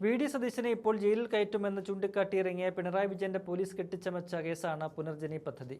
VD. സതീശനെ ഇപ്പോൾ ജയിലിൽ കയറ്റുമെന്ന് ചൂണ്ടിക്കാട്ടിയിറങ്ങിയ പിണറായി വിജയന്റെ പോലീസ് കെട്ടിച്ചമച്ച കേസാണ് പുനർജനി പദ്ധതി.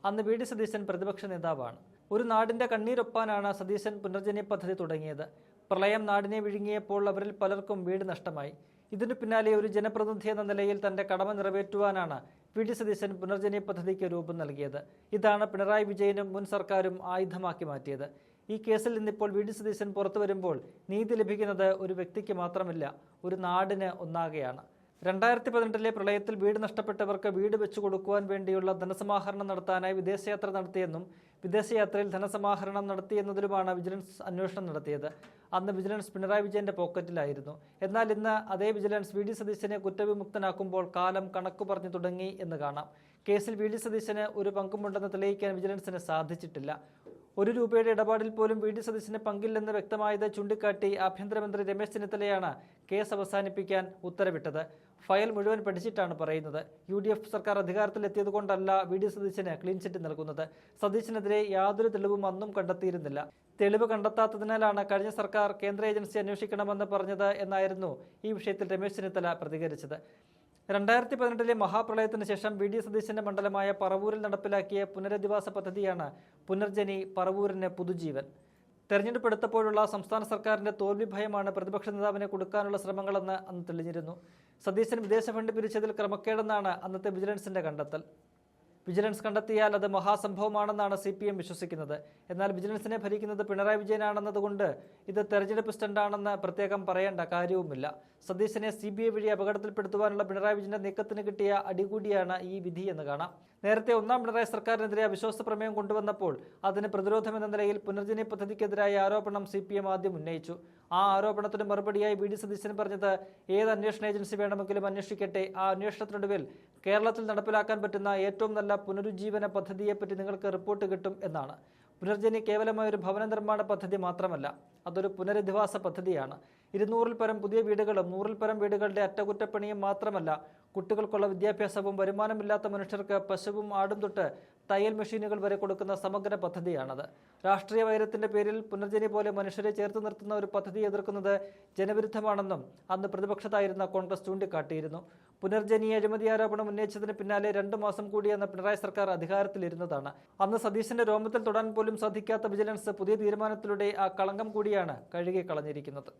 അന്ന് വി.ഡി. സതീശൻ പ്രതിപക്ഷ നേതാവാണ്. ഒരു നാടിന്റെ കണ്ണീരൊപ്പാനാണ് സതീശൻ പുനർജനി പദ്ധതി തുടങ്ങിയത്. പ്രളയം നാടിനെ വിഴുങ്ങിയപ്പോൾ അവരിൽ പലർക്കും വീട് നഷ്ടമായി. ഇതിനു പിന്നാലെ ഒരു ജനപ്രതിനിധി എന്ന നിലയിൽ തന്റെ കടമ നിറവേറ്റുവാനാണ് വി.ഡി. സതീശൻ പുനർജനി പദ്ധതിക്ക് രൂപം നൽകിയത്. ഇതാണ് പിണറായി വിജയനും മുൻ സർക്കാരും ആയുധമാക്കി മാറ്റിയത്. ഈ കേസിൽ നിന്നിപ്പോൾ വി.ഡി. സതീശൻ പുറത്തു വരുമ്പോൾ നീതി ലഭിക്കുന്നത് ഒരു വ്യക്തിക്ക് മാത്രമല്ല, ഒരു നാടിന് ഒന്നാകെയാണ്. 2018 പ്രളയത്തിൽ വീട് നഷ്ടപ്പെട്ടവർക്ക് വീട് വെച്ചു കൊടുക്കുവാൻ വേണ്ടിയുള്ള ധനസമാഹരണം നടത്താനായി വിദേശയാത്ര നടത്തിയെന്നും വിദേശയാത്രയിൽ ധനസമാഹരണം നടത്തിയെന്നതിലുമാണ് വിജിലൻസ് അന്വേഷണം നടത്തിയത്. അന്ന് വിജിലൻസ് പിണറായി വിജയന്റെ പോക്കറ്റിലായിരുന്നു. എന്നാൽ ഇന്ന് അതേ വിജിലൻസ് വി.ഡി. സതീശനെ കുറ്റവിമുക്തനാക്കുമ്പോൾ കാലം കണക്കു പറഞ്ഞു തുടങ്ങി എന്ന് കാണാം. കേസിൽ വി.ഡി. സതീശന് ഒരു പങ്കുമുണ്ടെന്ന് തെളിയിക്കാൻ വിജിലൻസിന് സാധിച്ചിട്ടില്ല. ₹1 ഇടപാടിൽ പോലും വി.ഡി. സതീശന് പങ്കില്ലെന്ന് വ്യക്തമായത് ചൂണ്ടിക്കാട്ടി ആഭ്യന്തരമന്ത്രി രമേശ് ചെന്നിത്തലയാണ് കേസ് അവസാനിപ്പിക്കാൻ ഉത്തരവിട്ടത്. ഫയൽ മുഴുവൻ പഠിച്ചിട്ടാണ് പറയുന്നത്. UDF സർക്കാർ അധികാരത്തിലെത്തിയതുകൊണ്ടല്ല വി.ഡി. സതീശന് ക്ലീൻ ചിറ്റ് നൽകുന്നത്. സതീശനെതിരെ യാതൊരു തെളിവും അന്നും കണ്ടെത്തിയിരുന്നില്ല. തെളിവ് കണ്ടെത്താത്തതിനാലാണ് കഴിഞ്ഞ സർക്കാർ കേന്ദ്ര ഏജൻസി അന്വേഷിക്കണമെന്ന് പറഞ്ഞത് എന്നായിരുന്നു ഈ വിഷയത്തിൽ രമേശ് ചെന്നിത്തല പ്രതികരിച്ചത്. 2018 മഹാപ്രളയത്തിന് ശേഷം വി.ഡി. സതീശന്റെ മണ്ഡലമായ പറവൂരിൽ നടപ്പിലാക്കിയ പുനരധിവാസ പദ്ധതിയാണ് പുനർജനി. പറവൂരിന് പുതുജീവൻ. തെരഞ്ഞെടുപ്പ് എടുത്തപ്പോഴുള്ള സംസ്ഥാന സർക്കാരിന്റെ തോൽവി ഭയമാണ് പ്രതിപക്ഷ നേതാവിനെ കൊടുക്കാനുള്ള ശ്രമങ്ങളെന്ന് അന്ന് തെളിഞ്ഞിരുന്നു. സതീശൻ വിദേശ ഫണ്ട് പിരിച്ചതിൽ ക്രമക്കേടെന്നാണ് അന്നത്തെ വിജിലൻസിന്റെ കണ്ടെത്തൽ. വിജിലൻസ് കണ്ടെത്തിയാൽ അത് മഹാസംഭവമാണെന്നാണ് CPM വിശ്വസിക്കുന്നത്. എന്നാൽ വിജിലൻസിനെ ഭരിക്കുന്നത് പിണറായി വിജയനാണെന്നതുകൊണ്ട് ഇത് തെരഞ്ഞെടുപ്പ് സ്റ്റണ്ടാണെന്ന് പ്രത്യേകം പറയേണ്ട കാര്യവുമില്ല. സതീശനെ CBI വഴി അപകടത്തിൽപ്പെടുത്തുവാനുള്ള പിണറായി വിജയന്റെ നീക്കത്തിന് കിട്ടിയ അടികൂടിയാണ് ഈ വിധി എന്ന് കാണാം. നേരത്തെ ഒന്നാം പിണറായി സർക്കാരിനെതിരെ അവിശ്വാസ പ്രമേയം കൊണ്ടുവന്നപ്പോൾ അതിന് പ്രതിരോധമെന്ന നിലയിൽ പുനർജനി പദ്ധതിക്കെതിരായ ആരോപണം CPM ആദ്യം ഉന്നയിച്ചു. ആ ആരോപണത്തിന് മറുപടിയായി വി.ഡി. സതീശൻ പറഞ്ഞത് ഏത് അന്വേഷണ ഏജൻസി വേണമെങ്കിലും അന്വേഷിക്കട്ടെ, ആ അന്വേഷണത്തിനൊടുവിൽ കേരളത്തിൽ നടപ്പിലാക്കാൻ പറ്റുന്ന ഏറ്റവും നല്ല പുനരുജ്ജീവന പദ്ധതിയെപ്പറ്റി നിങ്ങൾക്ക് റിപ്പോർട്ട് കിട്ടും എന്നാണ്. പുനർജനി കേവലമായ ഒരു ഭവന നിർമ്മാണ പദ്ധതി മാത്രമല്ല, അതൊരു പുനരധിവാസ പദ്ധതിയാണ്. 200-ൽ പരം പുതിയ വീടുകളും 100-ൽ പരം വീടുകളുടെ അറ്റകുറ്റപ്പണിയും മാത്രമല്ല, കുട്ടികൾക്കുള്ള വിദ്യാഭ്യാസവും വരുമാനമില്ലാത്ത മനുഷ്യർക്ക് പശുവും ആടും തൊട്ട് തയ്യൽ മെഷീനുകൾ വരെ കൊടുക്കുന്ന സമഗ്ര പദ്ധതിയാണത്. രാഷ്ട്രീയ വൈരത്തിന്റെ പേരിൽ പുനർജനി പോലെ മനുഷ്യരെ ചേർത്ത് നിർത്തുന്ന ഒരു പദ്ധതി എതിർക്കുന്നത് ജനവിരുദ്ധമാണെന്നും അന്ന് പ്രതിപക്ഷത്തായിരുന്ന കോൺഗ്രസ് ചൂണ്ടിക്കാട്ടിയിരുന്നു. പുനർജനി അഴിമതി ആരോപണം ഉന്നയിച്ചതിന് പിന്നാലെ 2 മാസം കൂടി അന്ന് പിണറായി സർക്കാർ അധികാരത്തിലിരുന്നതാണ്. അന്ന് സതീശന്റെ രോമത്തിൽ തൊടാൻ പോലും സാധിക്കാത്ത വിജിലൻസ് പുതിയ തീരുമാനത്തിലൂടെ ആ കളങ്കം കൂടിയാണ് കഴുകി കളഞ്ഞിരിക്കുന്നത്.